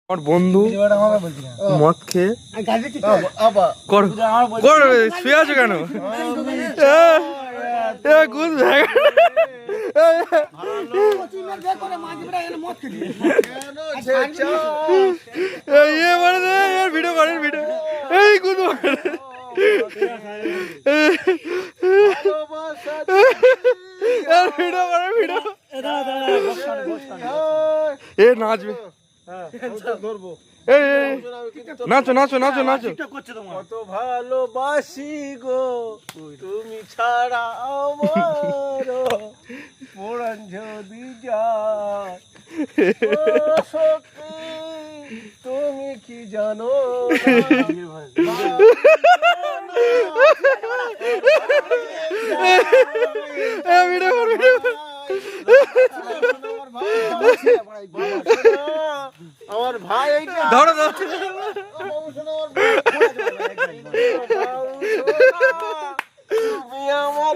আমার বন্ধু মদ খেয়ে শুয়ে আছো কেন? ভিডিও করেন ভিডিও এই গুড ভিডিও করে ভিডিও এ নাচবে নাচো নাচো নাচো নাচো। কত ভালোবাসি গো তুমি ছাড়া আমার পরাণ যদি যায় তুমি কি জানো আমার ভাই ধরো ধরো তুমি আমার